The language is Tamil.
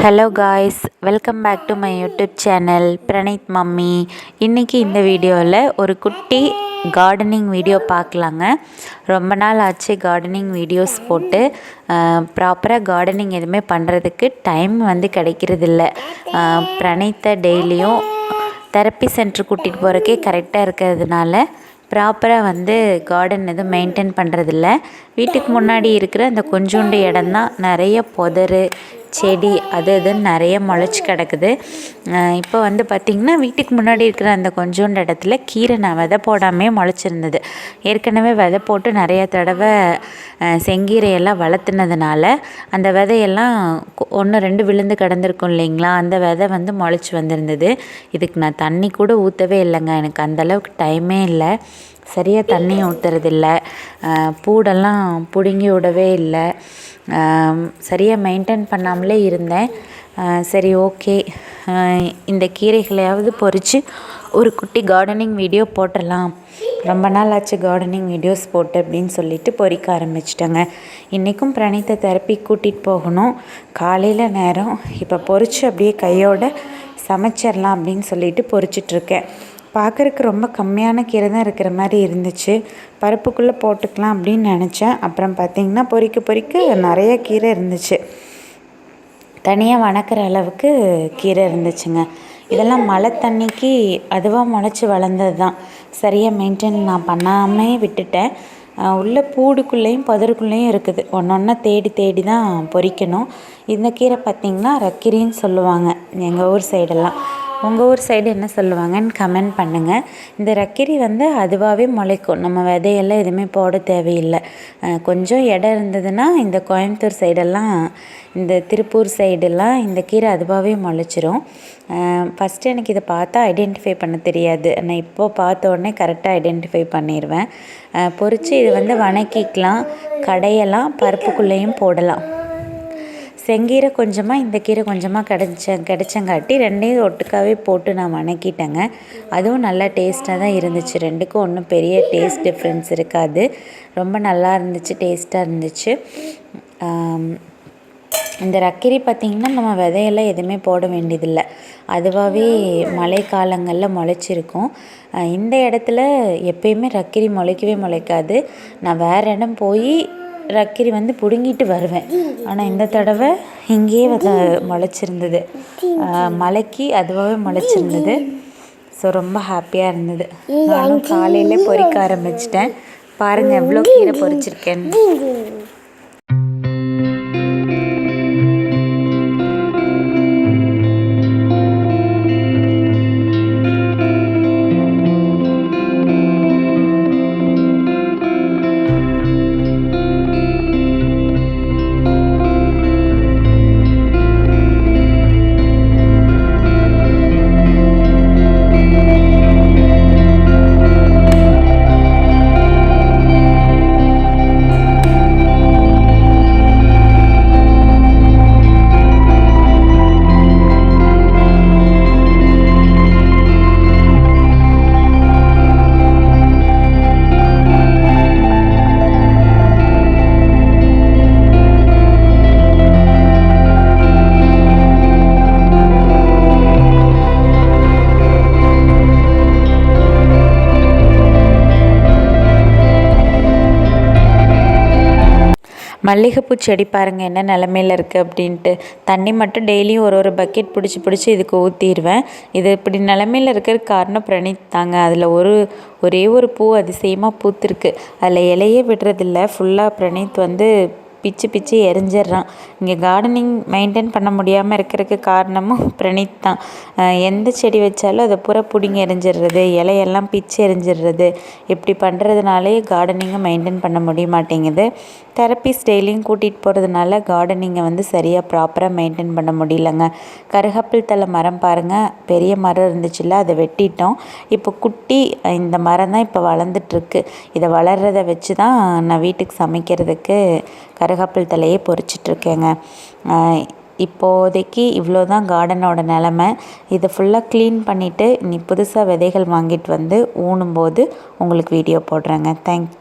Hello guys, welcome back to my YouTube channel Praneeth mummy. இன்றைக்கி இந்த வீடியோவில் ஒரு குட்டி கார்டனிங் வீடியோ பார்க்கலாங்க. ரொம்ப நாள் ஆச்சு கார்டனிங் வீடியோஸ் போட்டு. ப்ராப்பராக கார்டனிங் எதுவுமே பண்ணுறதுக்கு டைம் கிடைக்கிறதில்ல. பிரணீத்தை டெய்லியும் தெரப்பி சென்டர் கூட்டிகிட்டு போகிறக்கே கரெக்டாக இருக்கிறதுனால ப்ராப்பராக கார்டன் எதுவும் மெயின்டைன் பண்ணுறதில்ல. வீட்டுக்கு முன்னாடி இருக்கிற அந்த கொஞ்சோண்டு இடம்தான் நிறைய புதரு, செடி அது இதுன்னு நிறைய முளைச்சி கிடக்குது. இப்போ பார்த்திங்கன்னா வீட்டுக்கு முன்னாடி இருக்கிற அந்த கொஞ்சோண்டு இடத்துல கீரை நான் விதை போடாமே முளைச்சிருந்தது. ஏற்கனவே விதை போட்டு நிறைய தடவை செங்கீரையெல்லாம் வளர்த்துனதுனால அந்த விதையெல்லாம் 1-2 விழுந்து கிடந்திருக்கும் இல்லைங்களா, அந்த விதை முளைச்சி வந்திருந்தது. இதுக்கு நான் தண்ணி கூட ஊற்றவே இல்லைங்க. எனக்கு அந்தளவுக்கு டைமே இல்லை. சரியாக தண்ணி ஊற்றுறதில்ல, பூடெல்லாம் பிடுங்கி விடவே இல்லை. சரியாக மெயின்டைன் பண்ணாமலே இருந்தேன். சரி, ஓகே, இந்த கீரைகளையாவது பறித்து ஒரு குட்டி கார்டனிங் வீடியோ போட்டுடலாம். ரொம்ப நாள் ஆச்சு கார்டனிங் வீடியோஸ் போட்டு அப்படின்னு சொல்லிட்டு பொறிக்க ஆரம்பிச்சிட்டேங்க. இன்றைக்கும் பிரணீத்தை தெரப்பி கூட்டிகிட்டு போகணும். காலையில் நேரம் இப்போ பொறிச்சு அப்படியே கையோடு சமைச்சிடலாம் அப்படின்னு சொல்லிட்டு பொறிச்சிட்ருக்கேன். பார்க்குறக்கு ரொம்ப கம்மியான கீரை தான் இருக்கிற மாதிரி இருந்துச்சு. பருப்புக்குள்ளே போட்டுக்கலாம் அப்படின்னு நினச்சேன். அப்புறம் பார்த்திங்கன்னா பொறிக்க நிறைய கீரை இருந்துச்சு. தனியாக வணக்கிற அளவுக்கு கீரை இருந்துச்சுங்க. இதெல்லாம் மழை தண்ணிக்கு அதுவாக முளைச்சி வளர்ந்தது தான். சரியாக மெயின்டைன் நான் பண்ணாமல் விட்டுட்டேன். உள்ள பூடுக்குள்ளேயும் புதருக்குள்ளேயும் இருக்குது. ஒன்றா தேடி தான் பொறிக்கணும். இந்த கீரை பார்த்திங்கன்னா ரக்கிரின்னு சொல்லுவாங்க எங்கள் ஊர் சைடெல்லாம். உங்கள் ஊர் சைடு என்ன சொல்லுவாங்கன்னு கமெண்ட் பண்ணுங்கள். இந்த ரக்கிரி அதுவாகவே முளைக்கும். நம்ம விதையெல்லாம் எதுவுமே போட தேவையில்லை. கொஞ்சம் இடம் இருந்ததுன்னா இந்த கோயம்புத்தூர் சைடெல்லாம், இந்த திருப்பூர் சைடெல்லாம் இந்த கீரை அதுவாகவே முளைச்சிரும். ஃபஸ்ட்டு எனக்கு இதை பார்த்தா ஐடென்டிஃபை பண்ண தெரியாது. நான் இப்போது பார்த்த உடனே கரெக்டாக ஐடென்டிஃபை பண்ணிடுவேன். பொறிச்சு இது வணக்கிக்கலாம், கடையெல்லாம், பருப்புக்குள்ளேயும் போடலாம். செங்கீரை கொஞ்சமாக, இந்த கீரை கொஞ்சமாக கிடைச்சங்காட்டி ரெண்டையும் ஒட்டுக்காவே போட்டு நான் வணக்கிட்டேங்க. அதுவும் நல்லா டேஸ்ட்டாக தான் இருந்துச்சு. ரெண்டுக்கும் ஒன்றும் பெரிய டேஸ்ட் டிஃப்ரென்ஸ் இருக்காது. ரொம்ப நல்லா இருந்துச்சு, டேஸ்ட்டாக இருந்துச்சு. இந்த ரக்கிரி பார்த்திங்கன்னா நம்ம விதையெல்லாம் எதுவுமே போட வேண்டியதில்லை. அதுவாகவே மழை காலங்களில் முளைச்சிருக்கும். இந்த இடத்துல எப்பயுமே ரக்கிரி முளைக்காது. நான் வேறு இடம் போய் ரக்கிரி பிடுங்கிட்டு வருவேன். ஆனால் இந்த தடவை இங்கேயே முளைச்சிருந்தது. மலைக்கு அதுவாகவே முளைச்சிருந்தது. ஸோ ரொம்ப ஹாப்பியாக இருந்தது. நானும் காலையிலே பொறிக்க ஆரம்பிச்சிட்டேன். பாருங்கள் எவ்வளோ கீரை பொறிச்சிருக்கேன்னு. மல்லிகைப்பூ செடி பாருங்கள் என்ன நிலமையில் இருக்குது அப்படின்ட்டு. தண்ணி மட்டும் டெய்லியும் ஒரு பக்கெட் பிடிச்சி இதுக்கு ஊற்றிடுவேன். இது இப்படி நிலமையில் இருக்கிறதுக்கு காரணம் பிரணீத் தாங்க. அதில் ஒரே ஒரு பூ அதிசயமாக பூத்துருக்கு. அதில் இலையே விடுறதில்ல. ஃபுல்லாக பிரணீத் பிச்சு எரிஞ்சிட்றான். இங்கே கார்டனிங் மெயின்டைன் பண்ண முடியாமல் இருக்கிறதுக்கு காரணமும் பிரணீத் தான். எந்த செடி வச்சாலும் அதை பூரா பிடுங்கி எரிஞ்சிடுறது, இலையெல்லாம் பிச்சு எரிஞ்சிடுறது. இப்படி பண்ணுறதுனாலே கார்டனிங்கை மெயின்டைன் பண்ண முடிய மாட்டேங்குது. தெரப்பிஸ் டெய்லியும் கூட்டிகிட்டு போகிறதுனால கார்டனிங்கை சரியாக ப்ராப்பராக மெயின்டைன் பண்ண முடியலங்க. கருகப்பில் தலை மரம் பாருங்கள், பெரிய மரம் இருந்துச்சுல்ல, அதை வெட்டிட்டோம். இப்போ குட்டி இந்த மரம் தான் இப்போ வளர்ந்துட்டுருக்கு. இதை வளர்கிறத வச்சு தான் நான் வீட்டுக்கு சமைக்கிறதுக்கு கருகப்பில் தலையே பொறிச்சிட்ருக்கேங்க. இப்போதைக்கு இவ்வளோ தான் கார்டனோட நிலமை. இதை ஃபுல்லாக க்ளீன் பண்ணிவிட்டு இனி புதுசாக விதைகள் வாங்கிட்டு ஊனும்போது உங்களுக்கு வீடியோ போடுறேங்க. தேங்க்ஸ்.